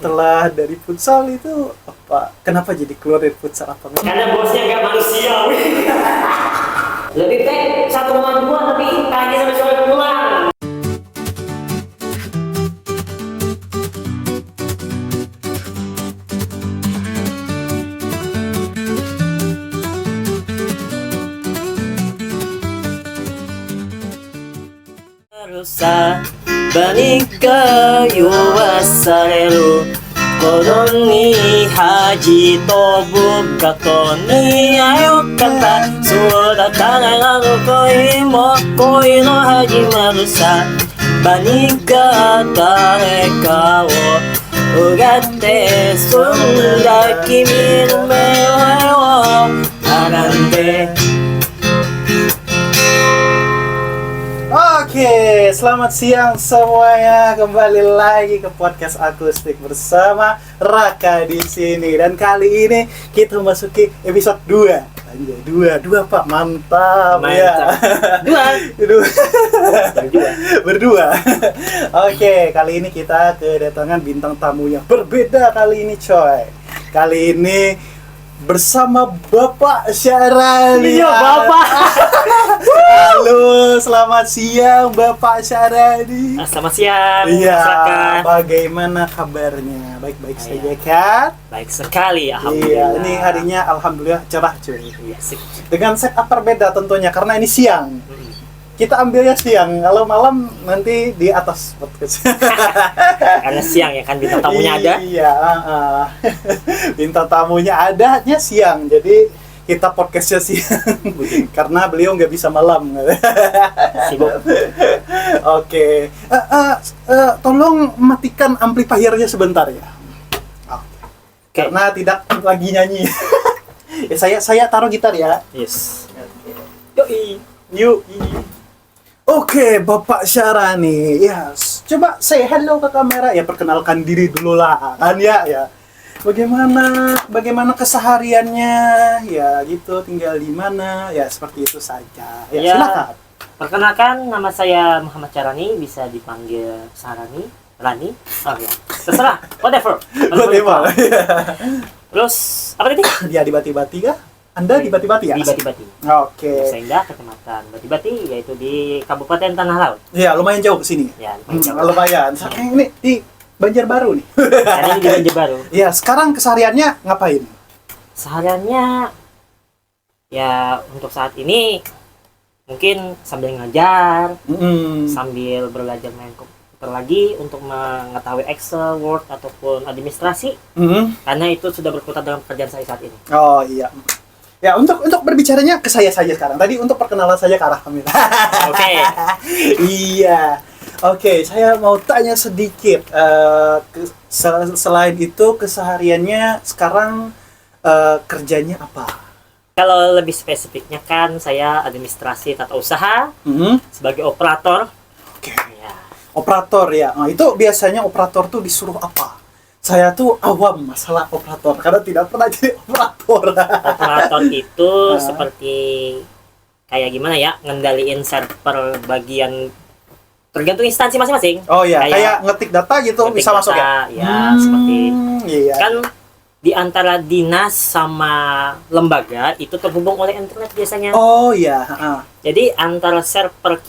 Setelah dari futsal itu apa? Kenapa jadi keluar dari futsal apa? Karena bosnya nggak manusiawi. Lebih baik 1,2 tapi pagi sampai sore pulang. Rusa banika yuwasareru kodo ni haji to bukato ni ayokata sudatana no koi mo koi no hajimaru sa banika dareka wo ugatte sunda kimi no mei wo arande. Oke, selamat siang semuanya. Kembali lagi ke podcast akustik bersama Raka di sini. Dan kali ini kita memasuki episode 2. Anjay, 2 Pak, mantap. Ya. Berdua. Oke, kali ini kita kedatangan bintang tamu yang berbeda kali ini, coy. Kali ini bersama Bapak Syarani. Iya, Bapak. Halo, selamat siang Bapak Syarani. Selamat siang. Iya, Masakan. bagaimana kabarnya? Baik-baik saja Iya. kan? Baik sekali, Iya, alhamdulillah. ini harinya alhamdulillah cerah cuy. Iya, sip. Dengan setup berbeda tentunya karena ini siang. Mm-mm. Kita ambilnya siang, kalau malam nanti di atas podcast. Karena siang ya kan bintang tamunya ada. Iya, bintang tamunya adanya siang, jadi kita podcastnya siang karena beliau nggak bisa malam. Sibuk. Oke, tolong matikan amplifiernya sebentar ya. Oke. Karena tidak lagi nyanyi. Ya, saya taruh gitar ya. Yes. Yoi. Yuk. Oke, Bapak Syarani. Ya, coba say hello ke kamera. Ya, perkenalkan diri dulu lah, kan ya. Bagaimana kesehariannya? Ya, gitu. Tinggal di mana? Ya, seperti itu saja. Ya, silakan. Perkenalkan, nama saya Muhammad Syarani, bisa dipanggil Syarani, Rani, oh ya, terserah, whatever. Whatever. Terus apa tadi? Ya, di Bati-Bati kah? Anda di Bati-Bati ya? Di Bati-Bati. Oke. Desa Indah, Kecamatan Bati-Bati, yaitu di Kabupaten Tanah Laut. Ya, lumayan jauh ke sini. Ya, Lumayan. Ini di Banjarbaru nih. Karena ini di Banjarbaru. Ya, sekarang kesehariannya ngapain? Sehariannya ya untuk saat ini mungkin sambil ngajar, sambil belajar main komputer lagi untuk mengetahui Excel, Word ataupun administrasi, karena itu sudah berkutat dalam pekerjaan saya saat ini. Oh iya. Ya, untuk berbicaranya ke saya saja sekarang. Tadi untuk perkenalan saja ke arah kamera. Oke. Iya. Oke, saya mau tanya sedikit. Selain itu kesehariannya sekarang kerjanya apa? Kalau lebih spesifiknya kan saya administrasi tata usaha sebagai operator. Oke. Ya. Operator ya. Nah, itu biasanya operator tuh disuruh apa? Saya tuh awam masalah operator karena tidak pernah jadi operator. Operator itu seperti kayak gimana ya, ngendaliin server bagian tergantung instansi masing-masing. Oh iya, kayak ngetik data gitu ngetik bisa masuk ya? Ya, seperti iya. kan di antara dinas sama lembaga itu terhubung oleh internet biasanya. Oh iya, Jadi antara server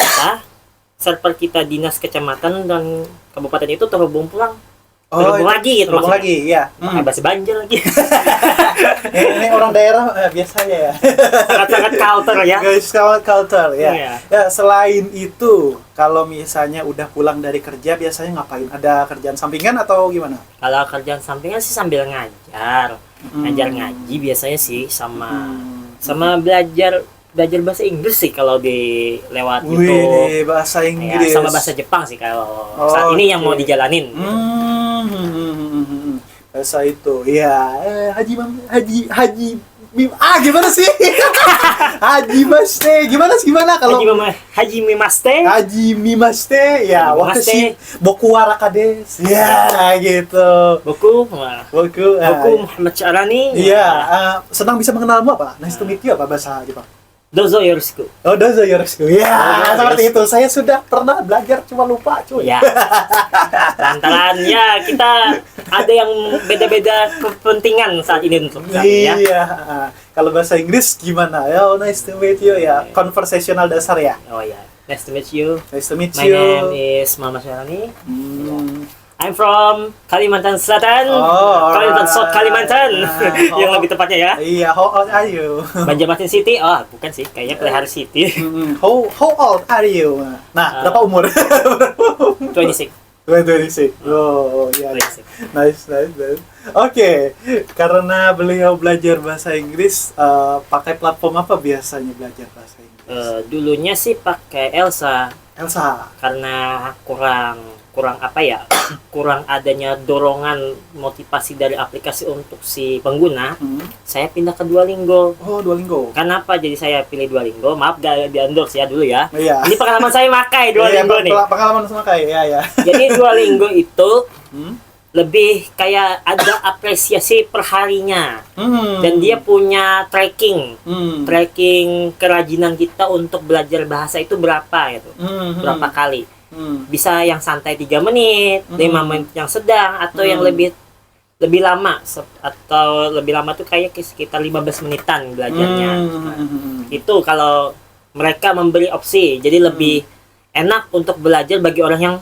kita dinas kecamatan dan kabupaten itu terhubung terhubung lagi gitu terhubung maksudnya. lagi, ya. Pakai bahasa Banjar lagi. Ini orang daerah biasanya ya. Sangat-sangat culture ya. Guys, culture ya. Iya. Ya, selain itu, kalau misalnya udah pulang dari kerja biasanya ngapain? Ada kerjaan sampingan atau gimana? Kalau kerjaan sampingan sih sambil ngajar. Ngajar ngaji biasanya sih sama belajar bahasa Inggris sih kalau di lewat YouTube. Wih, bahasa Inggris. Ya, sama bahasa Jepang sih kalau saat ini yang mau dijalanin. Bahasa itu, ya. Gimana sih? Gimana kalau Haji Mimaste. Haji Mimaste, ya. Watashi boku wa Raka desu. Ya, gitu. Boku Boku Muhammad Syarani. Iya, senang bisa mengenalmu apa? Nice to meet you apa bahasa Jepang? Dozo yoroshiku. Oh, dozo yoroshiku. Ya, Dozo seperti yoroshiku. itu. Saya sudah pernah belajar cuma lupa, cuy. Ya. Lantaran ya kita ada yang beda-beda kepentingan saat ini untuk saat ini ya. Iya. Kalau bahasa Inggris gimana? Ya, nice to meet you ya. Konversasional dasar ya. Oh ya. Nice to meet you. Nice to meet My you. name is Mama Syarani. Hmm. I'm from Kalimantan Selatan. Oh, Kalimantan South Kalimantan. Yang Oh. lebih tepatnya ya. Iya, how old are you? Banjarmasin City. Oh, bukan sih. Kayaknya Pelihara City. How old are you? Nah, berapa umur? 26. 26. Oh, ya. 26. Nice. Oke, karena beliau belajar bahasa Inggris, pakai platform apa biasanya belajar bahasa Inggris? Dulunya sih pakai Elsa Elsa. karena kurang apa ya? Kurang adanya dorongan motivasi dari aplikasi untuk si pengguna. Saya pindah ke Duolingo. Oh, Duolingo. Kenapa jadi saya pilih Duolingo? Maaf gak di-endorse ya dulu ya. Iya. Ini pengalaman saya pakai Duolingo nih. Pengalaman sama kayak ya. Jadi Duolingo itu Hmm? lebih kayak ada apresiasi perharinya. Dan dia punya tracking kerajinan kita untuk belajar bahasa itu berapa gitu. Berapa kali. Bisa yang santai 3 menit, 5 menit yang sedang, atau yang lebih lama, atau lebih lama tuh kayak sekitar 15 menitan belajarnya. Itu kalau mereka memberi opsi, jadi lebih enak untuk belajar bagi orang yang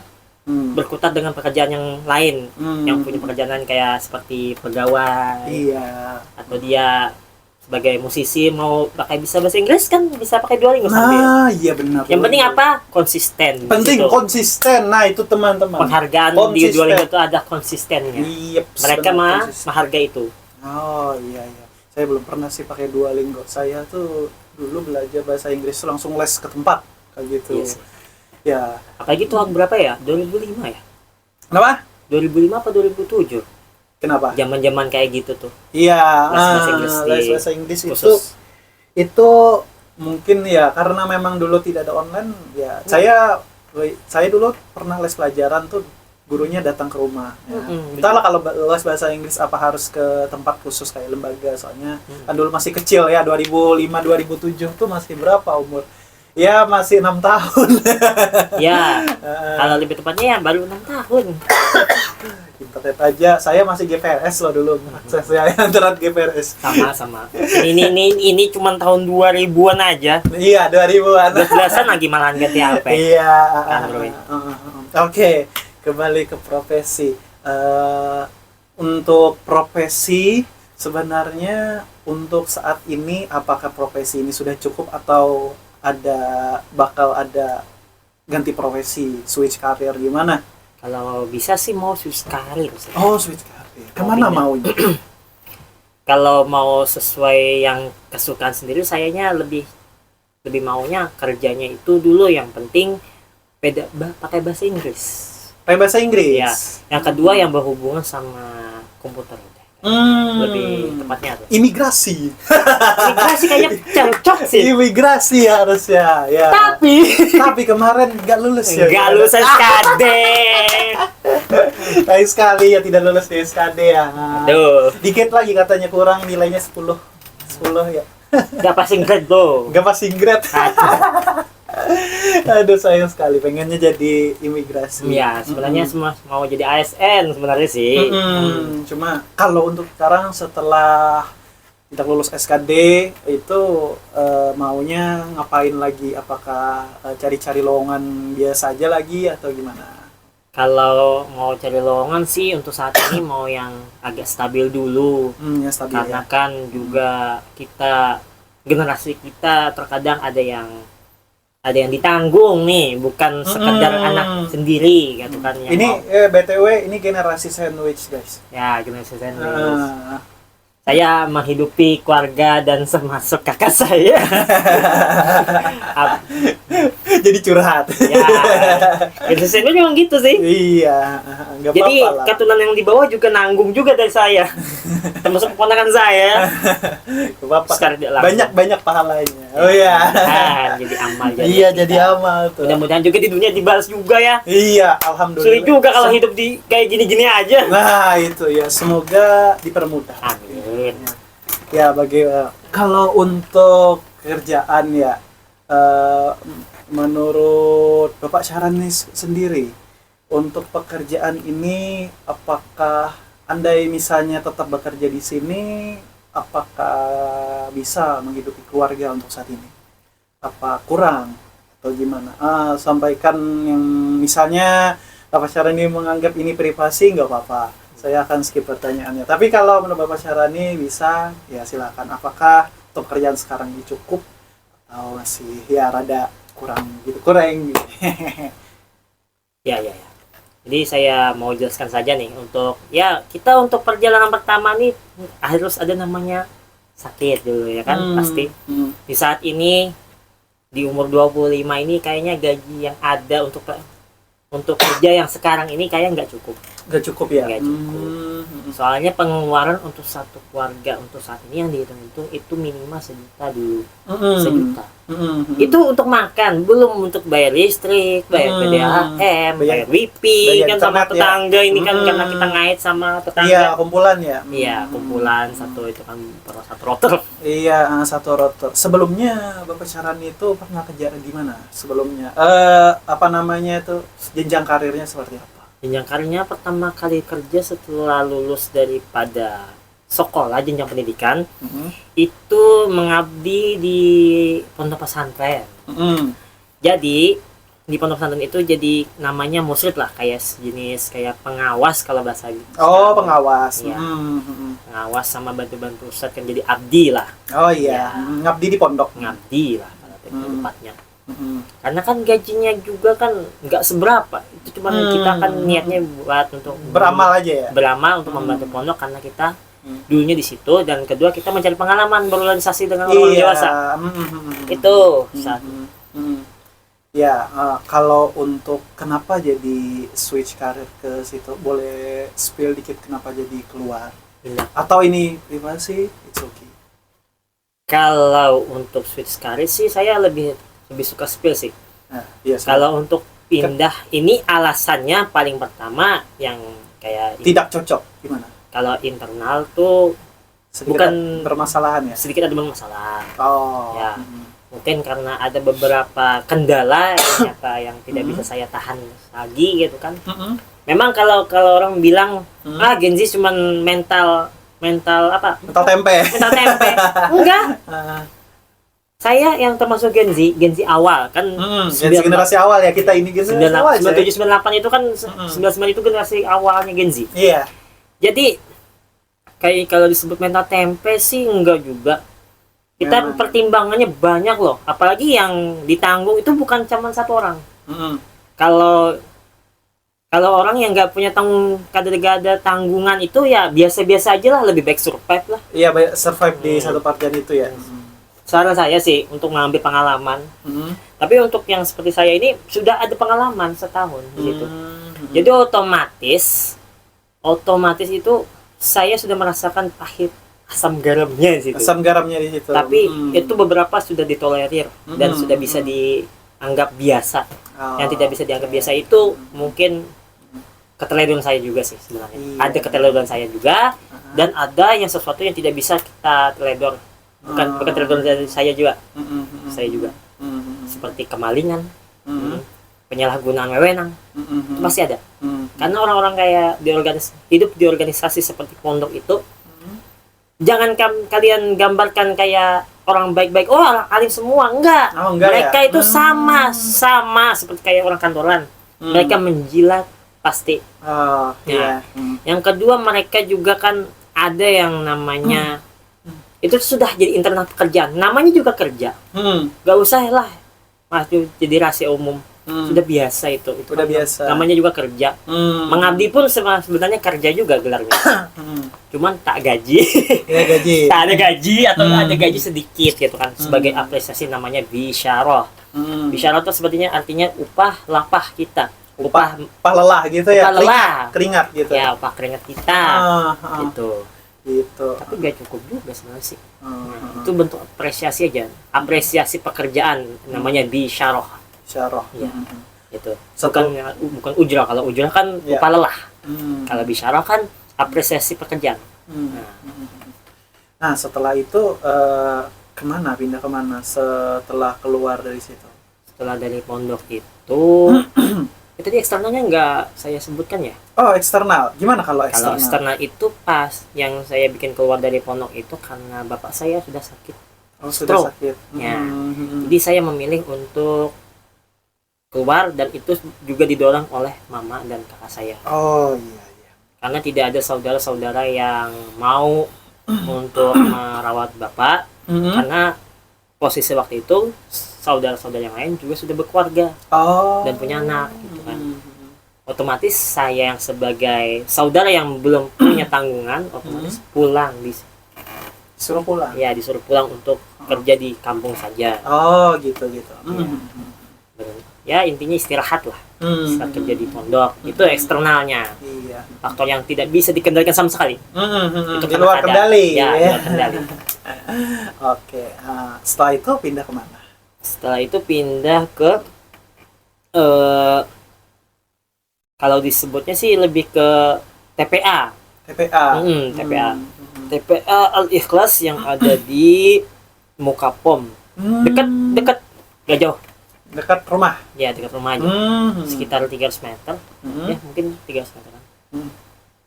berkutat dengan pekerjaan yang lain, yang punya pekerjaan kayak seperti pegawai, Iya. atau dia sebagai musisi mau pakai bisa bahasa Inggris kan bisa pakai Duolingo sambil. Nah, iya benar. Yang penting apa? Konsisten. Penting Gitu. konsisten. Nah, itu teman-teman. Penghargaan di Konsisten. Duolingo itu ada konsistennya. Iya. Mereka menghargai itu. Oh, iya. Saya belum pernah sih pakai Duolingo. Saya tuh dulu belajar bahasa Inggris tuh langsung les ke tempat kayak gitu. Yes. Ya. Apalagi tahun berapa ya? 2005 ya? Kenapa? 2005 apa 2007? Kenapa? Zaman-zaman kayak gitu tuh. Iya, Les bahasa Inggris di les bahasa Inggris khusus. itu mungkin ya karena memang dulu tidak ada online ya. Saya dulu pernah les pelajaran tuh gurunya datang ke rumah. Ya. Entahlah kalau les bahasa Inggris apa harus ke tempat khusus kayak lembaga, soalnya kan dulu masih kecil ya, 2005 2007 tuh masih berapa umur? Ya masih 6 tahun. Ya, kalau lebih tepatnya ya baru 6 tahun. Internet aja, saya masih GPRS loh dulu. Saya internet GPRS. Sama. Ini cuma tahun 2000-an aja. Iya, 2000-an. 12-an lagi malahan ganti HP. Iya. Android. Oke, kembali ke profesi. Untuk profesi sebenarnya untuk saat ini apakah profesi ini sudah cukup atau bakal ada ganti profesi, switch career gimana? Kalau bisa sih mau switch karir sih. Oh, switch career. Kemana maunya? Kalau mau sesuai yang kesukaan sendiri, sayanya lebih maunya kerjanya itu dulu yang penting pakai bahasa Inggris. Pakai bahasa Inggris. Ya. Yang kedua yang berhubungan sama komputer. Lebih tepatnya tuh. Imigrasi. Imigrasi kayaknya cocok sih. Imigrasi harusnya. Ya. Tapi kemarin nggak lulus ya. Nggak lulus SKD. Baik sekali ya tidak lulus di SKD ya. Tuh. Dikit lagi katanya kurang nilainya 10 ya. Nggak passing grade tuh. Nggak passing grade. Aduh sayang sekali pengennya jadi imigrasi. Ya sebenarnya semua mau jadi ASN sebenarnya sih. Cuma kalau untuk sekarang setelah tidak lulus SKD itu maunya ngapain lagi? Apakah cari-cari lowongan biasa aja lagi atau gimana? Kalau mau cari lowongan sih untuk saat ini mau yang agak stabil dulu. Ya stabil Karena ya. kan juga generasi kita terkadang ada yang ditanggung nih, bukan sekedar anak sendiri gitu kan yang Ini mau. BTW ini generasi sandwich guys. Ya generasi sandwich. Saya menghidupi keluarga dan termasuk kakak saya. Jadi curhat. Ya, generasi sandwich memang gitu sih. Iya, nggak Jadi apa-apa lah. keturunan yang di bawah juga nanggung juga dari saya, termasuk keponakan saya. Nggak apa-apa. Sekarang tidak langsung. Banyak pahalanya. Oh iya. Jadi amal jadi. Iya, jadi amal tuh. Mudah-mudahan juga di dunia dibalas juga ya. Iya, alhamdulillah. Sulit juga kalau hidup di kayak gini-gini aja. Nah, itu ya, semoga dipermudah. Amin. Ya, kalau untuk pekerjaan ya, eh, menurut Bapak Syarani sendiri, untuk pekerjaan ini, apakah andai misalnya tetap bekerja di sini, apakah bisa menghidupi keluarga untuk saat ini? Apa kurang atau gimana? Sampaikan yang misalnya Bapak Syarani menganggap ini privasi, nggak apa-apa. Saya akan skip pertanyaannya. Tapi kalau menurut Bapak Syarani bisa, ya silakan. Apakah untuk pekerjaan sekarang ini cukup atau masih ya rada kurang gitu, kurang gitu. Ya. Jadi saya mau jelaskan saja nih, untuk ya kita untuk perjalanan pertama nih harus ada namanya sakit dulu ya kan, pasti. Di saat ini di umur 25 ini kayaknya gaji yang ada untuk kerja yang sekarang ini kayaknya nggak cukup. Nggak cukup ya? Nggak cukup. Soalnya pengeluaran untuk satu keluarga untuk saat ini yang dihitung itu minimal sejuta dulu. Sejuta. Itu untuk makan, belum untuk bayar listrik, bayar PDAM, bayar WiFi kan sama tetangga ini kan, karena kita ngait sama tetangga. Iya, kumpulan ya. Iya, kumpulan satu itu kan satu router. Iya, satu router. Sebelumnya Bapak Syarani itu pernah kerja di mana? Sebelumnya apa namanya itu, jenjang karirnya seperti apa? Jenjang karirnya pertama kali kerja setelah lulus daripada sekolah jenjang pendidikan, itu mengabdi di pondok pesantren. Jadi di pondok pesantren itu jadi namanya musrid lah, kayak jenis kayak pengawas kalau bahasa gitu. Oh, pengawas. Iya. Pengawas sama bantu-bantu ustadz kan, jadi abdi lah. Oh iya, ngabdi di pondok. Ngabdi lah pada tempatnya. Karena kan gajinya juga kan nggak seberapa, itu cuma kita kan niatnya buat untuk beramal aja ya. Beramal untuk membantu pondok, karena kita dulunya di situ, dan kedua kita mencari pengalaman berorganisasi dengan orang dewasa. Itu satu. Ya, kalau untuk kenapa jadi switch karir ke situ, boleh spill dikit kenapa jadi keluar? Atau ini privasi, it's okay. Kalau untuk switch karir sih saya lebih suka spill sih. Iya, kalau untuk pindah ini alasannya paling pertama yang kayak tidak cocok gimana? Kalau internal tuh sedikit bukan bermasalahan ya? Sedikit ada bermasalah. Oh. Ya. Mungkin karena ada beberapa kendala yang tidak bisa saya tahan lagi gitu kan. Memang kalau orang bilang Gen Z cuman mental apa? Mental tempe. Mental tempe. Enggak. Saya yang termasuk Gen Z awal kan, generasi awal ya, kita ini generasi awal. 97 98 itu kan 99 itu generasi awalnya Gen Z. Iya. Jadi kayak kalau disebut mental tempe sih enggak juga. Kita pertimbangannya banyak loh, apalagi yang ditanggung itu bukan cuma satu orang. Kalau orang yang nggak punya kada tanggungan itu ya biasa-biasa aja lah, lebih baik survive lah. Iya, survive di satu pekerjaan itu ya. Saran saya sih untuk mengambil pengalaman. Tapi untuk yang seperti saya ini sudah ada pengalaman setahun gitu. Jadi otomatis itu saya sudah merasakan pahit asam garamnya di situ. Asam garamnya di situ. Tapi itu beberapa sudah ditolerir dan sudah bisa dianggap biasa. Yang tidak bisa dianggap biasa itu mungkin keteledoran saya juga sih sebenarnya. Ada keteledoran saya juga, dan ada yang sesuatu yang tidak bisa kita teledor. Bukan tergantung dari saya juga. Saya juga. Seperti kemalingan, penyalahgunaan wewenang, itu pasti ada. Karena orang-orang kayak hidup di organisasi seperti pondok itu, jangan kalian gambarkan kayak orang baik-baik, orang alim semua, enggak. Mereka itu sama seperti kayak orang kantoran. Mereka menjilat pasti. Yang kedua, mereka juga kan ada yang namanya itu sudah jadi internal pekerjaan, namanya juga kerja. Gak usah lah jadi rahasia umum. Sudah biasa itu udah biasa, namanya juga kerja. Mengabdi pun sebenarnya kerja juga gelarnya. Cuman tak gaji. Tak ada gaji atau ada gaji sedikit gitu kan, sebagai apresiasi, namanya bisyarah. Bisyarah itu sepertinya artinya upah lapah kita, upah lelah gitu ya, keringat gitu ya, upah keringat kita gitu. Tapi gak cukup juga sebenarnya sih. Itu bentuk apresiasi aja, apresiasi pekerjaan, namanya bisyarah. Ya, itu bukan ujrah. Kalau ujrah kan upah lelah. Kalau bisyarah kan apresiasi pekerjaan. Nah, setelah itu Kemana? Pindah kemana setelah keluar dari situ? Setelah dari pondok itu tadi eksternalnya nggak saya sebutkan ya. Oh, eksternal. Gimana kalau Kalau eksternal? eksternal itu pas yang saya bikin keluar dari pondok itu karena bapak saya sudah sakit. Oh, sudah stroke. sakit. Ya. Hmm. Jadi saya memilih untuk keluar, dan itu juga didorong oleh mama dan kakak saya. Oh, iya, iya. Karena tidak ada saudara-saudara yang mau untuk merawat bapak, Mhm. karena posisi waktu itu saudara-saudara yang lain juga sudah berkeluarga Oh. dan punya anak gitu kan. Mhm. Otomatis saya yang sebagai saudara yang belum punya tanggungan otomatis pulang Suruh pulang. disuruh pulang untuk kerja di kampung saja. Oh, gitu. Iya. Ya intinya istirahat lah, istirahat kerja di pondok. Itu Mhm. eksternalnya, Iya. faktor yang tidak bisa dikendalikan sama sekali. Itu Di karena luar keadaan. kendali. Ya, di luar kendali. Oke. Setelah itu pindah kemana? Setelah itu pindah ke kalau disebutnya sih lebih ke TPA. TPA. TPA. TPA Al-Ikhlas yang ada di Mukapom. Dekat gak jauh. Dekat rumah. Ya, dekat rumah aja. Sekitar 300 meter. Ya, mungkin 300 meter kan.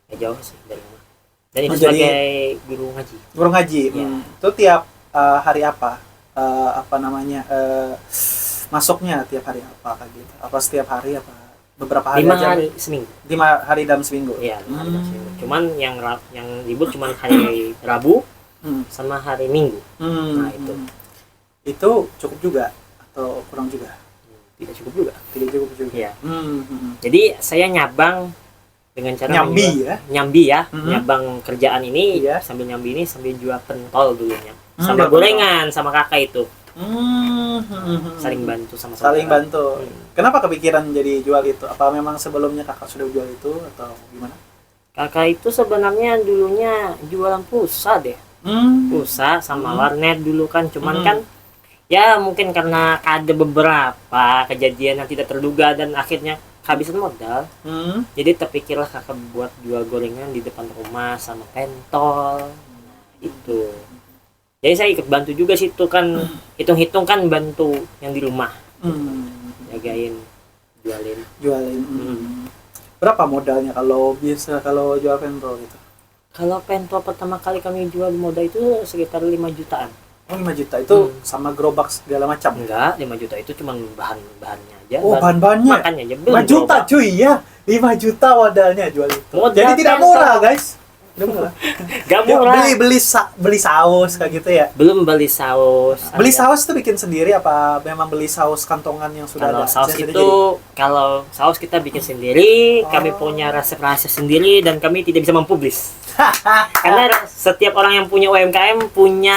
Gak jauh sih dari rumah. Dan itu Jadi sebagai guru ngaji. guru ngaji. Ya. Itu tiap hari apa? Apa namanya? Masuknya tiap hari apa kayak gitu? Apa setiap hari apa? Beberapa hari 5 aja? hari seminggu. 5 hari dalam seminggu. Iya, 5 hari dalam seminggu. Cuman yang libur cuman hari Rabu sama hari Minggu. Nah, itu. Itu cukup juga atau kurang juga? Tidak cukup juga. Tidak cukup juga. Iya. Jadi saya nyabang dengan cara Nyambi ya. nyabang kerjaan ini, Iya. sambil nyambi ini sambil jual pentol dulunya. Sambil gorengan sama kakak itu. Saling bantu sama Saling saudara. bantu. Kenapa kepikiran jadi jual itu? Apa memang sebelumnya kakak sudah jual itu atau gimana? Kakak itu sebenarnya dulunya jualan pulsa deh. Pulsa sama warnet dulu kan, cuman kan ya mungkin karena ada beberapa kejadian yang tidak terduga dan akhirnya kehabisan modal. Jadi terpikirlah kakak buat jual gorengan di depan rumah sama pentol. Nah, itu. Jadi saya ikut bantu juga situ kan, hitung-hitung kan bantu yang di rumah. Jagain, Jualin. Berapa modalnya kalau jual pentol gitu? Kalau pentol pertama kali kami jual modal itu sekitar 5 jutaan. Oh, 5 juta itu sama gerobak segala macam. Enggak, 5 juta itu cuma bahan-bahannya aja. Oh, bahan-bahannya. Makannya aja. 5 juta cuy ya. 5 juta modalnya jual itu. Modal Jadi tidak pentol. murah, guys. Tidak murah. Gak Ya, murah. beli saus kayak gitu ya. Belum beli saus. Beli Ada. saus itu bikin sendiri apa memang beli saus kantongan yang sudah Kalau ada? saus Jadi- itu, kalau saus kita bikin sendiri, kami Oh. punya resep rahasia sendiri dan kami tidak bisa mempublis. Karena setiap orang yang punya UMKM punya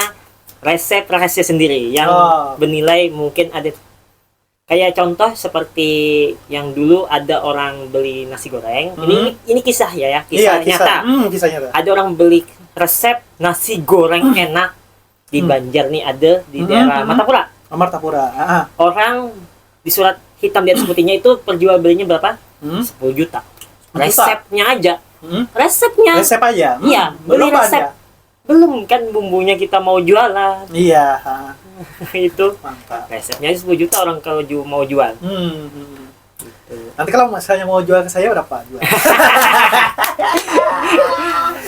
resep rahasia sendiri yang Oh. bernilai mungkin ada. Kayak contoh seperti yang dulu ada orang beli nasi goreng. Ini kisah ya, kisah Iya, nyata. kisah nyata. Ada orang beli resep nasi goreng enak di Banjar nih, ada di daerah Martapura. Martapura. Orang di surat hitam di atas putihnya itu perjual belinya berapa? 10 juta. 10 juta? Resepnya aja. Hmm? Resepnya. Resep aja. Iya, belum beli resep. ada. Belum kan bumbunya kita mau jualan. Iya, Itu mantap. resepnya aja 10 juta orang kalau mau jual. Gitu. Nanti kalau misalnya mau jual ke saya berapa? Jual.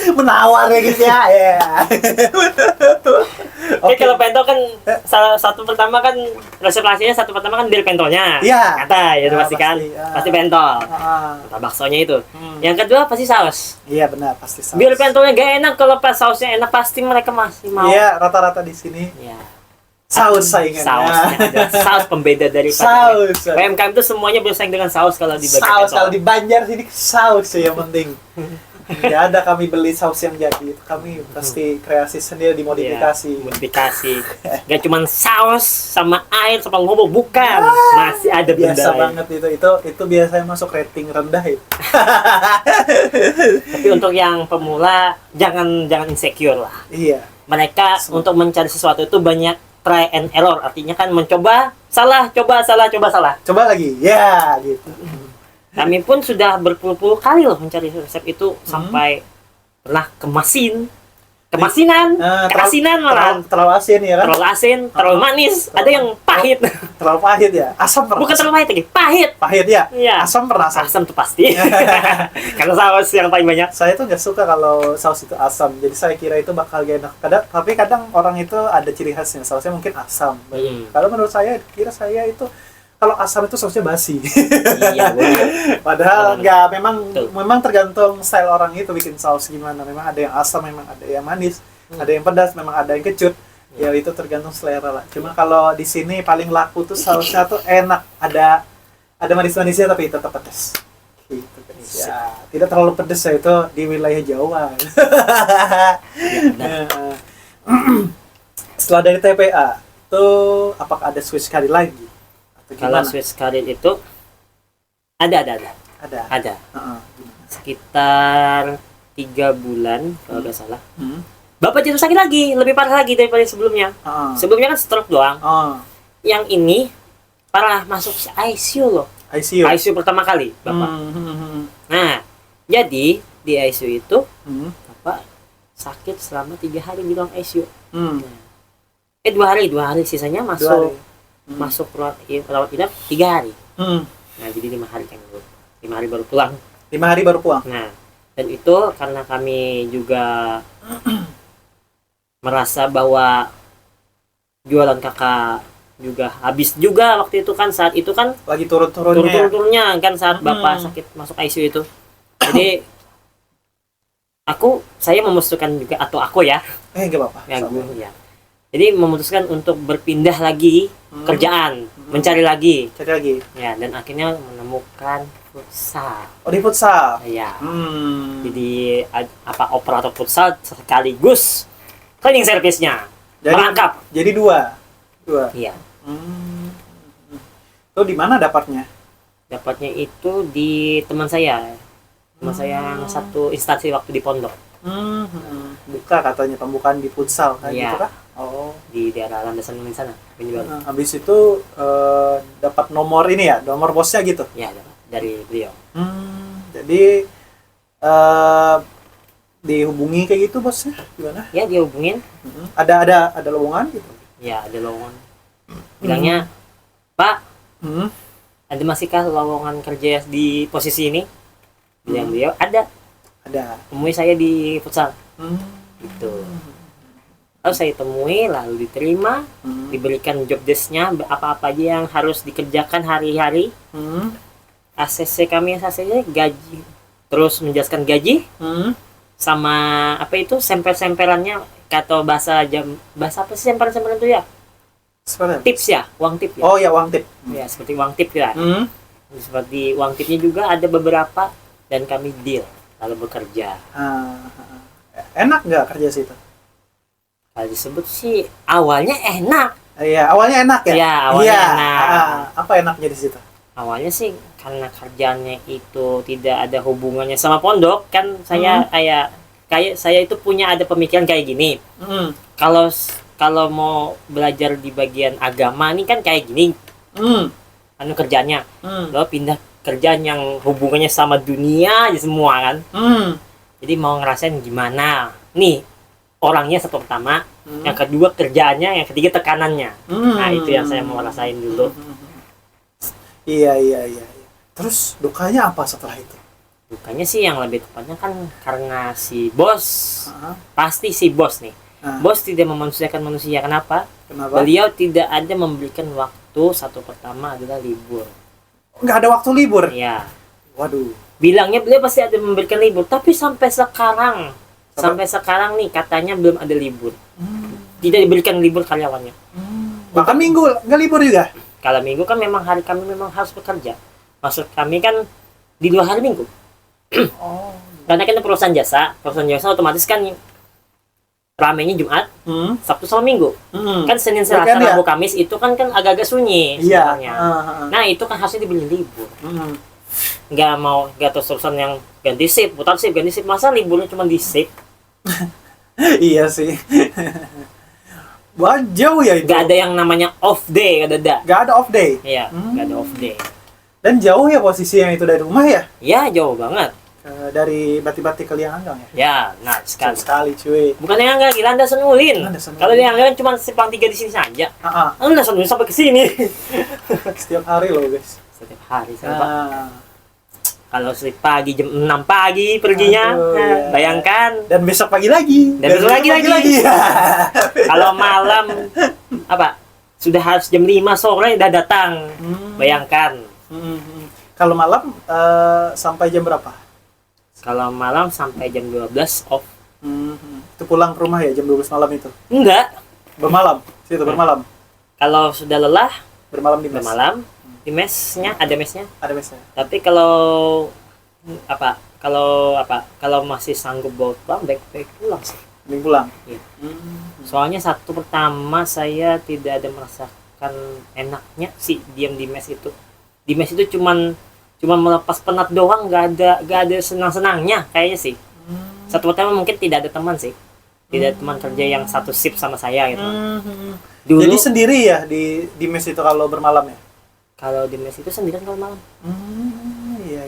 Menawar ya guys ya. Ya. Oke, kalau pentol kan salah satu pertama kan resep rahasianya satu pertama kan dari pentolnya. Iya. Kata ya, Ya, pasti kan. pasti, ya. Pasti pentol. Ah, Kata baksonya itu. Yang kedua pasti saus. iya benar pasti saus. Biar pentolnya gak enak, kalau pas sausnya enak pasti mereka masih mau. Iya, rata-rata di sini Ya. saus saingannya. Sausnya ada. Saus pembeda dari Saus. UMKM itu semuanya bersaing dengan saus kalau di bagian Saus pentol. kalau di Banjar sini saus ya yang penting. Tidak ada kami beli saus yang jadi. Kami pasti kreasi sendiri dimodifikasi. Iya, modifikasi. Gak cuman saus sama air sama ngobok, bukan. Masih ada benda Biasa lain. banget itu biasanya masuk rating rendah itu. Tapi untuk yang pemula jangan insecure lah. Iya. Mereka untuk mencari sesuatu itu banyak try and error, artinya kan mencoba, salah, coba, salah, coba, salah. Coba lagi. Ya, gitu. Kami pun sudah berpuluh-puluh kali loh mencari resep itu sampai pernah ke Kemasinan, keasinan malah. Terlalu asin ya kan? Terlalu asin, terlalu manis, ada yang pahit. Terlalu pahit ya. Asam pernah. Bukan terlalu pahit lagi, pahit. Pahit ya? Iya. Asam pernah. Asam tuh pasti. Karena saus yang paling banyak. Saya tuh nggak suka kalau saus itu asam. Jadi saya kira itu bakal gak enak. Tapi kadang orang itu ada ciri khasnya. Sausnya mungkin asam. Kalau menurut saya, kira saya itu kalau asam itu sausnya basi. Iya, benar. Padahal nggak, memang Betul. memang tergantung style orang itu bikin saus gimana. Memang ada yang asam, memang ada yang manis, ada yang pedas, memang ada yang kecut. Ya itu tergantung selera lah. Cuma kalau di sini paling laku tuh sausnya tuh enak. Ada manis-manisnya tapi tetap pedas. Gitu guys. Ya, tidak terlalu pedas ya, itu di wilayah Jawa. Setelah dari TPA, tuh apakah ada switch karir lagi? Atau Kalau gimana? switch karir itu ada. Ada. Gimana? Sekitar 3 bulan kalau nggak salah. Bapak Bapak jatuh sakit lagi, lebih parah lagi daripada sebelumnya. Sebelumnya kan stroke doang. Yang ini parah, masuk ICU loh. ICU. ICU pertama kali, Bapak. Nah, jadi di ICU itu Bapak sakit selama 3 hari di ruang ICU. 2 hari, sisanya masuk rawat inap 3 hari. Nah, jadi 5 hari kan, 5 hari baru pulang. 5 hari baru pulang. Nah, dan itu karena kami juga merasa bahwa jualan kakak juga habis juga waktu itu kan, saat itu kan Lagi turun-turunnya. turun-turunnya kan saat bapak sakit masuk ICU itu. Jadi saya memutuskan juga, atau aku ya, Enggak apa-apa. ya gue ya. Jadi memutuskan untuk berpindah lagi kerjaan, mencari lagi. Cari lagi. Ya, dan akhirnya menemukan futsal. Oh, di futsal. Ya. Jadi operator futsal sekaligus cleaning service-nya. Merangkap. Jadi dua. Iya. Itu di mana dapatnya? Dapatnya itu di teman saya. Teman saya yang satu instansi waktu di pondok. Buka katanya pembukaan di futsal kan Iya. gitu kah? Oh. Di daerah Landasan Unin sana. Habis itu dapat nomor ini ya, nomor bosnya gitu. Ya, dari beliau. Jadi dihubungi kayak gitu bosnya gimana? Ya, dia hubungin. Ada lowongan gitu. Ya, ada lowongan. Bilangnya, "Pak, ada masihkah lowongan kerja di posisi ini?" Bilang beliau, "Ada. Temui saya di futsal." Gitu. Lalu saya temui, lalu diterima, diberikan job desk-nya, apa-apa aja yang harus dikerjakan hari-hari. ACC kami, gaji, terus menjelaskan gaji, sama apa itu semper-semperannya, kata bahasa apa sih semperan-semperan itu ya? Tips ya, uang tip ya. Oh ya, uang tip. Ya, seperti uang tip ya. Seperti uang tipnya juga ada beberapa, dan kami deal lalu bekerja. Enak nggak kerja situ? Kalau disebut sih awalnya enak. Iya, awalnya enak ya. Iya, awalnya enak. Apa enaknya di situ? Awalnya sih karena kerjanya itu tidak ada hubungannya sama pondok, kan saya kayak saya itu punya ada pemikiran kayak gini. Kalau mau belajar di bagian agama nih kan kayak gini. Kerjanya. Lalu pindah kerjaan yang hubungannya sama dunia aja semua kan. Jadi mau ngerasain gimana? Nih, orangnya satu pertama, yang kedua kerjaannya, yang ketiga tekanannya. Nah, itu yang saya mau rasain dulu. Iya. Terus dukanya apa setelah itu? Dukanya sih yang lebih tepatnya kan karena si bos, pasti si bos nih. Bos tidak memanusiakan manusia. Kenapa? Beliau tidak ada memberikan waktu, satu pertama adalah libur. Nggak ada waktu libur? Iya. Waduh. Bilangnya beliau pasti ada memberikan libur, tapi sampai sekarang nih katanya belum ada libur. Tidak diberikan libur karyawannya. Bahkan minggu nggak libur juga? Kalau minggu kan memang hari kami memang harus bekerja. Maksud kami kan di 2 hari minggu. Karena kan perusahaan jasa otomatis kan ramenya Jumat, Sabtu sama Minggu. Kan Senin, Selasa, Rabu, Kamis itu kan agak-agak sunyi sebenarnya. Nah, itu kan harusnya dibeli libur. Nggak terus-terusan yang ganti shift, putar shift, ganti shift. Masa liburnya cuma di shift? Iya sih. Wah, jauh ya itu. Nggak ada yang namanya off day, nggak ada off day. Iya, nggak ada off day. Dan jauh ya posisi yang itu dari rumah ya? Iya, jauh banget. Dari Bati-Bati ke Lianggang ya? Ya, nah Sekali sekali. cuy. Bukan yang enggak, Gila Anda Senulin. Anda Senulin. Kalau yang enggak cuma simpang 3 di sini saja. Anda Senulin sampai ke sini. Setiap hari loh guys. Setiap hari saya, Pak. Nah, Kalau sleep pagi jam 6 pagi perginya, Aduh, nah, iya. bayangkan. dan besok pagi lagi. Dan besok lagi. Kalau malam apa? Sudah harus jam 5 sore udah datang. Bayangkan. Kalau malam sampai jam berapa? Kalau malam sampai jam 12 off. Itu pulang ke rumah ya jam 12 malam itu. Enggak. Bermalam. Situ bermalam. Kalau sudah lelah, Bermalam di mes. bermalam di mesnya, ada mesnya. Ada mesnya. Tapi kalau kalau masih sanggup bawa pulang, baik pulang sih. Mending pulang. Iya. Soalnya satu pertama saya tidak ada merasakan enaknya sih diam di mes itu. Di mes itu cuman melepas penat doang, nggak ada senang-senangnya kayaknya sih. Satu pertama mungkin tidak ada teman sih. Tidak ada teman kerja yang satu shift sama saya gitu. Dulu Jadi sendiri ya di mes itu kalau bermalam ya? kalau di mes itu sendirian kalau malam. Iya.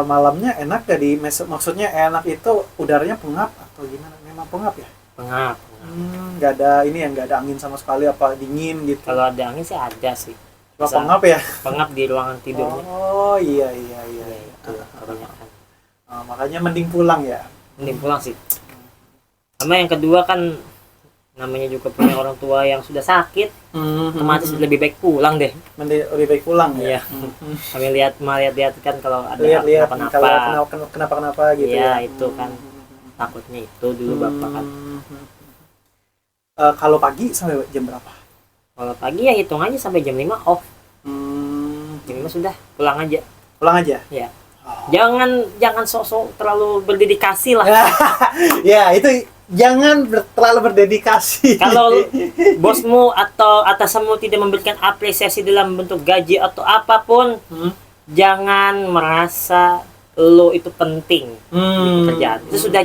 Malamnya enak gak di mes? Maksudnya enak itu udaranya pengap atau gimana? Memang pengap ya? Pengap. Nggak ada ini ya, nggak ada angin sama sekali apa dingin gitu? Kalau ada angin sih ada sih. Cuma Bisa pengap ya? Pengap di ruangan tidurnya. Oh iya. Ya, itu kebanyakan. Makanya mending pulang ya. Mending pulang sih. Sama yang kedua kan namanya juga punya orang tua yang sudah sakit, otomatis lebih baik pulang deh. Lebih baik pulang ya. Iya. Kami lihat kan kalau ada Lihat kenapa-napa. kalau kenapa gitu Iya, ya. itu kan takutnya itu dulu bapak kan. Kalau pagi sampai jam berapa? Kalau pagi ya hitung aja sampai jam 5 off. Jam 5 sudah pulang aja. Pulang aja. Ya. Oh. Jangan sok-sok terlalu berdedikasi lah. Ya itu jangan terlalu berdedikasi. Kalau bosmu atau atasanmu tidak memberikan apresiasi dalam bentuk gaji atau apapun, jangan merasa lo itu penting di pekerjaan. Itu sudah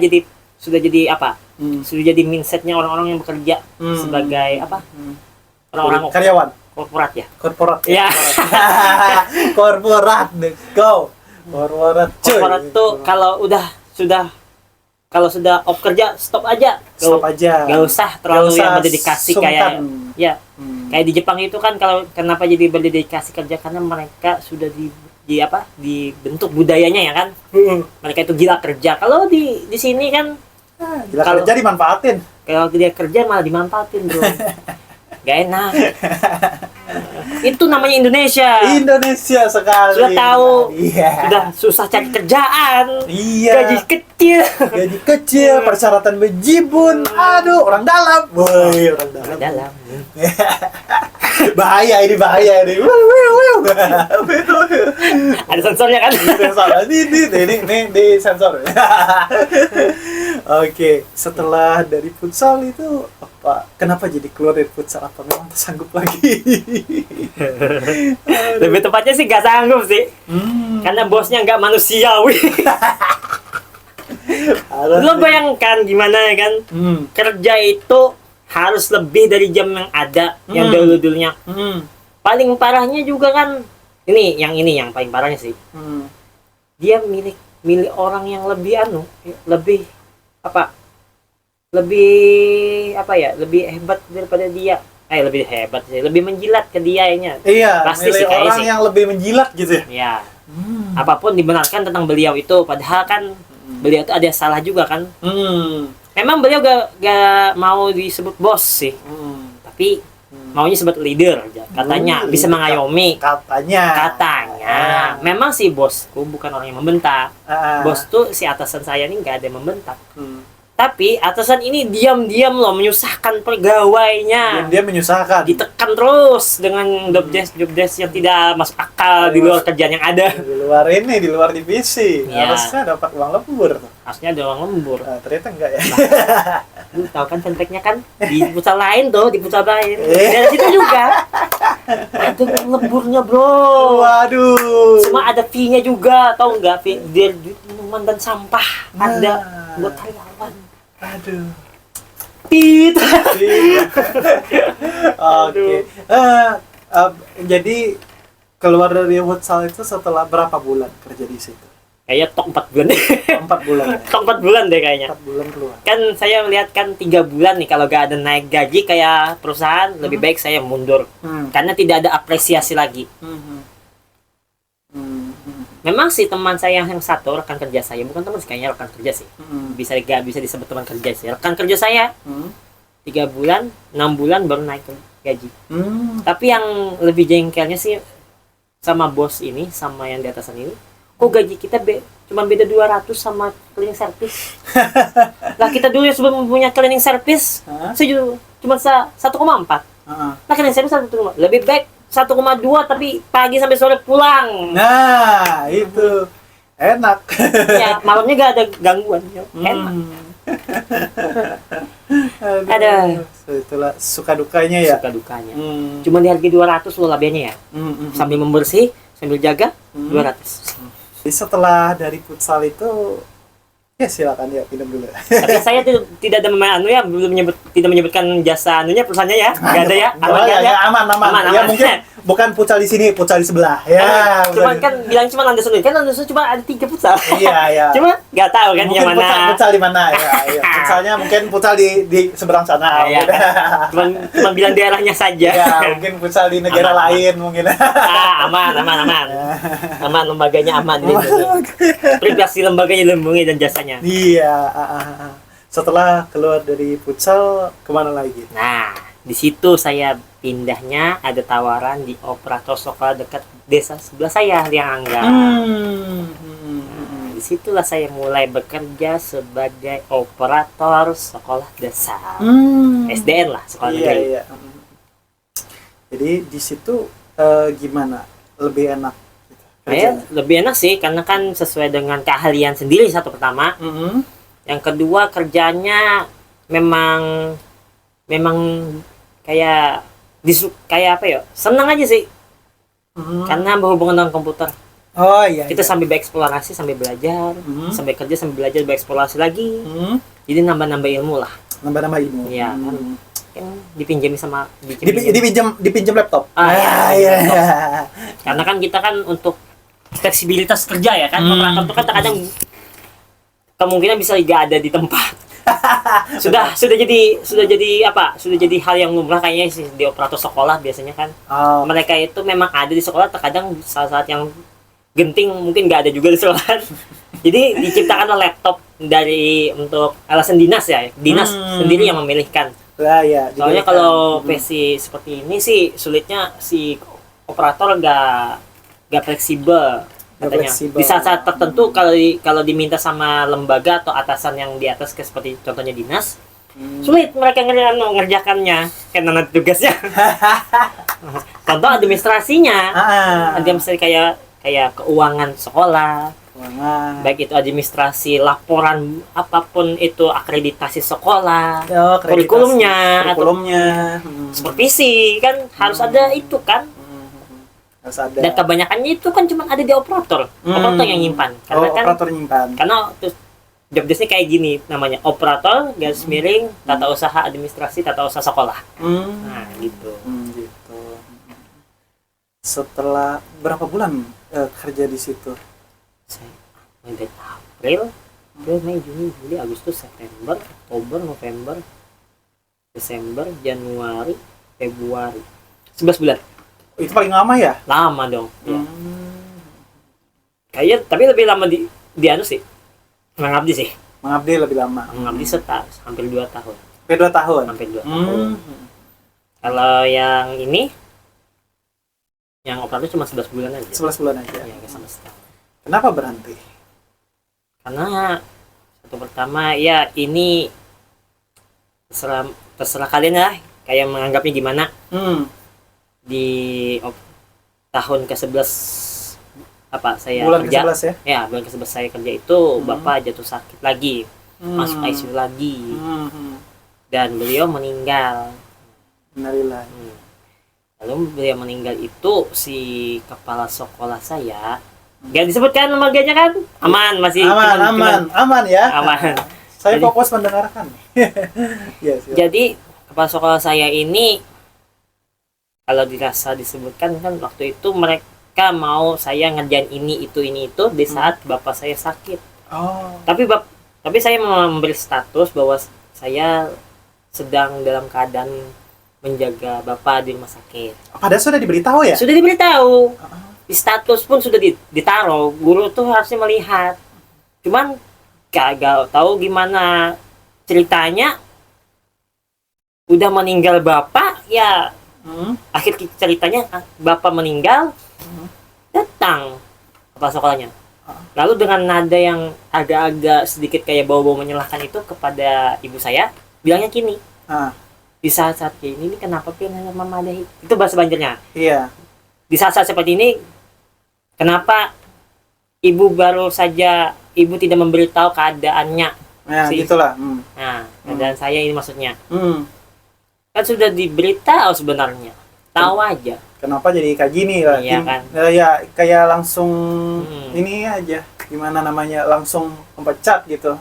jadi apa? Sudah jadi mindsetnya orang-orang yang bekerja sebagai apa? Orang-orang karyawan. korporat ya. Korporat. Ya. Korporat. Go. Korporat tuh kalau sudah off kerja stop aja. Stop aja. Gak usah terlalu yang berdedikasi kayak ya. Kayak di Jepang itu kan kalau kenapa jadi berdedikasi kerja karena mereka sudah dibentuk budayanya ya kan. Mereka itu gila kerja. Kalau di sini kan gila kerja dimanfaatin. Kalau dia kerja malah dimanfaatin, bro. Gak enak. Itu namanya Indonesia sekali. Sudah tahu. Iya. Sudah susah cari kerjaan. Iya. Gaji kecil. Persyaratan bejibun. Aduh, orang dalam. Woi, orang dalam. bahaya ini. Ada sensornya kan? Ini di sensor. Oke, setelah dari futsal itu apa? Kenapa jadi keluar dari futsal? Apa memang tak sanggup lagi? Lebih tepatnya sih gak sanggup sih. Karena bosnya nggak manusiawi. Lo bayangkan gimana ya kan? Kerja itu harus lebih dari jam yang ada, yang dulu-dulunya. Paling parahnya juga kan ini yang paling parahnya sih. Dia milik orang yang lebih hebat daripada dia. Lebih hebat sih, lebih menjilat ke dianya. Iya, pasti milih sih orang sih. yang lebih menjilat gitu ya. Ya. Apapun dibenarkan tentang beliau itu, padahal kan beliau itu ada salah juga kan. Memang beliau gak mau disebut bos sih, tapi maunya sebut leader aja. Katanya bisa mengayomi. Katanya. Memang sih bosku bukan orang yang membentak. Bos tuh si atasan saya ini nggak ada yang membentak. Tapi atasan ini diam-diam loh menyusahkan pegawainya. Dia menyusahkan. Ditekan terus dengan job desk yang tidak masuk akal di luar kerjaan yang ada. Di luar divisi. Ya. Harusnya dapat uang lembur. Harusnya ada uang lembur. Ternyata enggak ya. Lu tahu kan fanpage-nya kan di futsal lain tuh, di futsal lain. Dan situ juga ada uang lemburnya, bro. Waduh. Cuma ada fee-nya juga, tahu nggak? Fee dia duit minuman dan sampah ada buat karyawan. Aduh. Tit. Oke. Jadi keluar dari futsal itu setelah berapa bulan kerja di situ? Kayaknya tok 4 bulan deh. 4 bulan. Ya? Tok 4 bulan deh kayaknya. 4 bulan keluar. Kan saya melihat kan 3 bulan nih kalau gak ada naik gaji kayak perusahaan, lebih baik saya mundur. Karena tidak ada apresiasi lagi. Memang sih teman saya yang satu, rekan kerja saya, bukan teman sih, kayaknya rekan kerja sih. Bisa disebut teman kerja sih. Rekan kerja saya 3 bulan, 6 bulan baru naik gaji. Tapi yang lebih jengkelnya sih sama bos ini, sama yang di atasan ini, kok gaji kita cuma beda 200 sama cleaning service. Lah kita dulu sebelum punya cleaning service, cuma 1,4. Nah cleaning service 1,5. Lebih baik 1,2 tapi pagi sampai sore pulang. Nah, itu enak. Ya, malamnya gak ada gangguan. Enak. Ada. Itulah suka dukanya ya. Suka dukanya. Cuma di harga 200 loh labenya ya. Sambil membersih, sambil jaga 200. Jadi setelah dari futsal itu ya silakan ya pindah dulu. Tapi saya tidak ada tidak menyebutkan jasa anunya perusahaannya ya. Enggak ada ya. Aman ya. Aman. Ya mungkin bukan futsal di sini, futsal di sebelah. Ya. Cuman kan bilang cuma Anderson kan Anderson cuma ada 3 futsal. Iya. Cuma enggak tahu kan yang mana. Futsal di mana ya. Futsalnya mungkin futsal di seberang sana. Iya. Cuma bilang daerahnya saja. Ya, mungkin futsal di negara lain mungkin. Aman. Aman, lembaganya aman ini. Privasi lembaganya dilindungi dan jasanya. Iya. Setelah keluar dari futsal kemana lagi? Nah, di situ saya pindahnya ada tawaran di operator sekolah dekat desa sebelah saya yang Angga. Disitulah saya mulai bekerja sebagai operator sekolah dasar. SDN lah, sekolah negeri. Iya. Jadi di situ gimana? Lebih enak? Lebih enak sih, karena kan sesuai dengan keahlian sendiri satu pertama. Yang kedua kerjanya memang kayak apa ya? Senang aja sih. Karena berhubungan dengan komputer. Oh iya. Kita sambil bereksplorasi, sambil belajar, sambil kerja, sambil belajar, bereksplorasi lagi. Jadi nambah-nambah ilmu lah. Nambah-nambah ilmu. Iya, kan dipinjam dipinjam laptop. Iya. Karena kan kita kan untuk fleksibilitas kerja ya kan, operator itu kan terkadang kemungkinan bisa nggak ada di tempat. sudah jadi hal yang lumrah kayaknya sih di operator sekolah biasanya kan. Mereka itu memang ada di sekolah, terkadang saat yang genting mungkin nggak ada juga di sekolah. Jadi diciptakan laptop untuk alasan dinas sendiri yang memilihkan. Soalnya kalau PC seperti ini sih sulitnya si operator nggak fleksibel. Katanya di saat tertentu kalau diminta sama lembaga atau atasan yang di atas seperti contohnya dinas, sulit mereka ngerjakannya karena tugasnya. Contoh administrasinya, administrasi kayak keuangan sekolah, baik itu administrasi laporan apapun itu, akreditasi sekolah, kurikulumnya, supervisi kan harus ada itu kan. Dan kebanyakannya itu kan cuma ada di operator yang nyimpan. Karena operator nyimpan. Karena job desk-nya kayak gini namanya, operator garis miring tata usaha administrasi tata usaha sekolah. Nah gitu. Setelah berapa bulan kerja di situ? Mulai April, Mei, Juni, Juli, Agustus, September, Oktober, November, Desember, Januari, Februari, 11 bulan. Itu paling lama ya? Lama dong. Ya. Kayaknya tapi lebih lama di anu sih. Mengabdi sih. Mengabdi lebih lama. Mengabdi hampir 2 tahun. Hampir 2 tahun. Hampir 2 tahun. Kalau yang ini yang operator cuma 11 bulan aja. 11 bulan aja. Iya, sama setahun. Kenapa berhenti? Karena satu pertama ya ini terserah kalian ya kayak menganggapnya gimana. Di tahun ke-11 saya bulan kerja ke-11 ya? Ya, bulan ke-11 saya kerja itu bapak jatuh sakit lagi, masuk ICU lagi, dan beliau meninggal. Innalillahi. Lalu beliau meninggal itu si kepala sekolah saya, gak disebutkan lembaganya kan? Aman, masih aman ya. Aman. Saya fokus mendengarkan. Yes. Jadi kepala sekolah saya ini kalau dirasa disebutkan kan waktu itu mereka mau saya ngerjain ini itu di saat bapak saya sakit. Oh. Tapi saya memberi status bahwa saya sedang dalam keadaan menjaga bapak di rumah sakit. Padahal sudah diberitahu ya? Sudah diberitahu. Di status pun sudah ditaruh. Guru tuh harusnya melihat. Cuman kagak tahu gimana ceritanya. Udah meninggal bapak, ya akhir ceritanya bapak meninggal, datang kepala sekolahnya. Lalu dengan nada yang agak-agak sedikit kayak bau-bau menyalahkan itu kepada ibu saya, bilangnya gini, di saat-saat kayak ini kenapa pengen mama ada itu bahasa Banjarnya. Iya. Di saat-saat seperti ini, kenapa ibu baru saja ibu tidak memberitahu keadaannya? Ya, gitulah. Nah, keadaan saya ini maksudnya. Kan sudah diberitahu sebenarnya, tahu aja. Kenapa jadi kayak gini lah? Iya kan? Ya kayak langsung ini aja, gimana namanya, langsung mempecat gitu.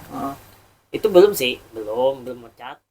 Itu belum sih, belum mecat.